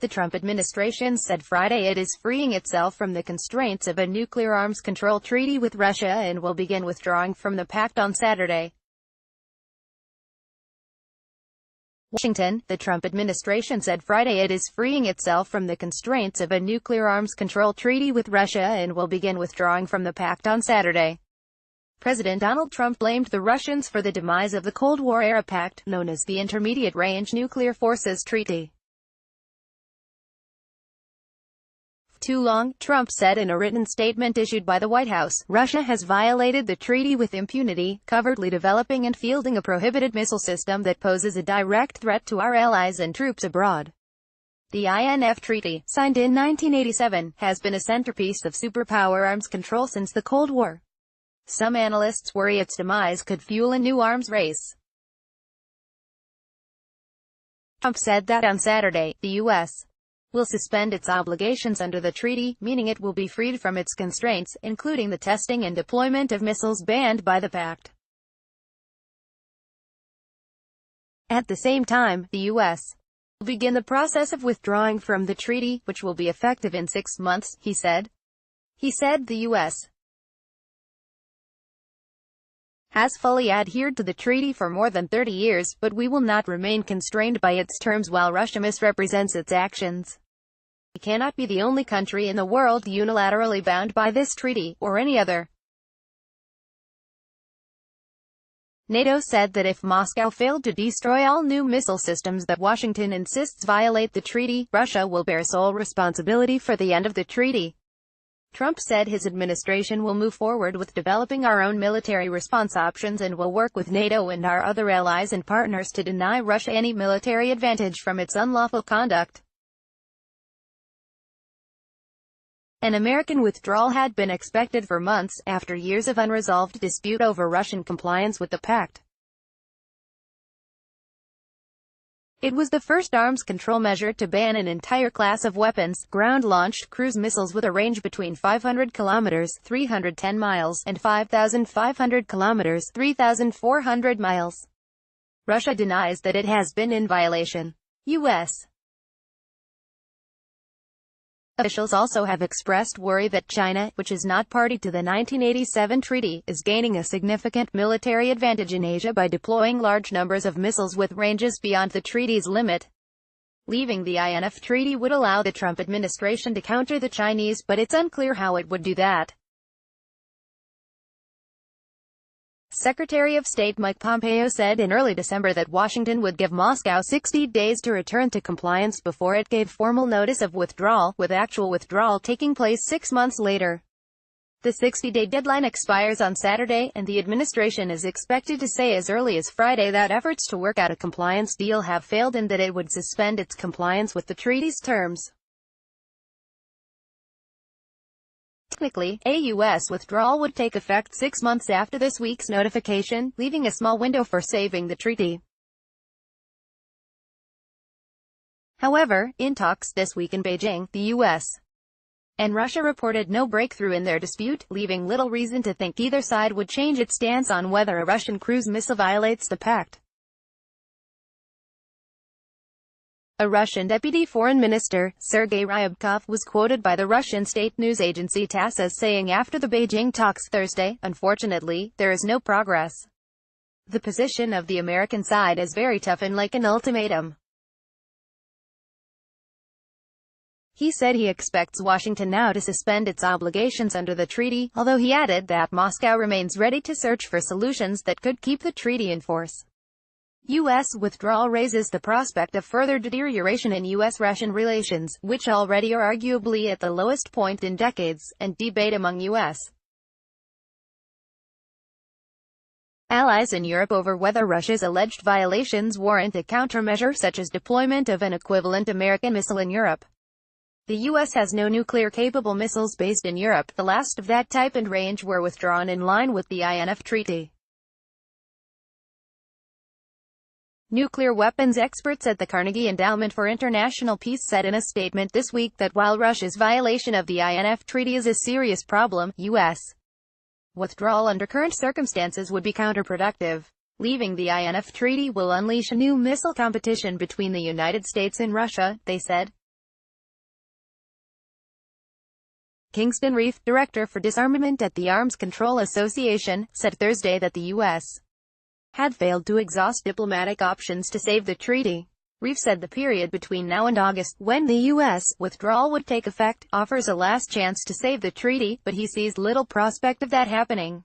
The Trump administration said Friday it is freeing itself from the constraints of a nuclear arms control treaty with Russia and will begin withdrawing from the pact on Saturday. Washington, the Trump administration said Friday it is freeing itself from the constraints of a nuclear arms control treaty with Russia and will begin withdrawing from the pact on Saturday. President Donald Trump blamed the Russians for the demise of the Cold War-era pact, known as the Intermediate Range Nuclear Forces Treaty. Too long, Trump said in a written statement issued by the White House, Russia has violated the treaty with impunity, covertly developing and fielding a prohibited missile system that poses a direct threat to our allies and troops abroad. The INF Treaty, signed in 1987, has been a centerpiece of superpower arms control since the Cold War. Some analysts worry its demise could fuel a new arms race. Trump said that on Saturday, the U.S. will suspend its obligations under the treaty, meaning it will be freed from its constraints, including the testing and deployment of missiles banned by the pact. At the same time, the U.S. will begin the process of withdrawing from the treaty, which will be effective in 6 months, he said. He said the U.S. has fully adhered to the treaty for more than 30 years, but we will not remain constrained by its terms while Russia misrepresents its actions. We cannot be the only country in the world unilaterally bound by this treaty, or any other. NATO said that if Moscow failed to destroy all new missile systems that Washington insists violate the treaty, Russia will bear sole responsibility for the end of the treaty. Trump said his administration will move forward with developing our own military response options and will work with NATO and our other allies and partners to deny Russia any military advantage from its unlawful conduct. An American withdrawal had been expected for months, after years of unresolved dispute over Russian compliance with the pact. It was the first arms control measure to ban an entire class of weapons, ground-launched cruise missiles with a range between 500 kilometers (310 miles) and 5,500 kilometers (3,400 miles). Russia denies that it has been in violation. U.S. officials also have expressed worry that China, which is not party to the 1987 treaty, is gaining a significant military advantage in Asia by deploying large numbers of missiles with ranges beyond the treaty's limit. Leaving the INF treaty would allow the Trump administration to counter the Chinese, but it's unclear how it would do that. Secretary of State Mike Pompeo said in early December that Washington would give Moscow 60 days to return to compliance before it gave formal notice of withdrawal, with actual withdrawal taking place 6 months later. The 60-day deadline expires on Saturday, and the administration is expected to say as early as Friday that efforts to work out a compliance deal have failed and that it would suspend its compliance with the treaty's terms. Technically, a U.S. withdrawal would take effect 6 months after this week's notification, leaving a small window for saving the treaty. However, in talks this week in Beijing, the U.S. and Russia reported no breakthrough in their dispute, leaving little reason to think either side would change its stance on whether a Russian cruise missile violates the pact. A Russian deputy foreign minister, Sergei Ryabkov, was quoted by the Russian state news agency TASS as saying after the Beijing talks Thursday, "Unfortunately, there is no progress. The position of the American side is very tough and like an ultimatum." He said he expects Washington now to suspend its obligations under the treaty, although he added that Moscow remains ready to search for solutions that could keep the treaty in force. U.S. withdrawal raises the prospect of further deterioration in U.S.-Russian relations, which already are arguably at the lowest point in decades, and debate among U.S. allies in Europe over whether Russia's alleged violations warrant a countermeasure such as deployment of an equivalent American missile in Europe. The U.S. has no nuclear-capable missiles based in Europe. The last of that type and range were withdrawn in line with the INF Treaty. Nuclear weapons experts at the Carnegie Endowment for International Peace said in a statement this week that while Russia's violation of the INF Treaty is a serious problem, U.S. Withdrawal under current circumstances would be counterproductive. Leaving the INF treaty will unleash a new missile competition between the United States and Russia, they said. Kingston Reef, director for disarmament at the Arms Control Association, said Thursday that the U.S. had failed to exhaust diplomatic options to save the treaty. Reef said the period between now and August, when the U.S. withdrawal would take effect, offers a last chance to save the treaty, but he sees little prospect of that happening.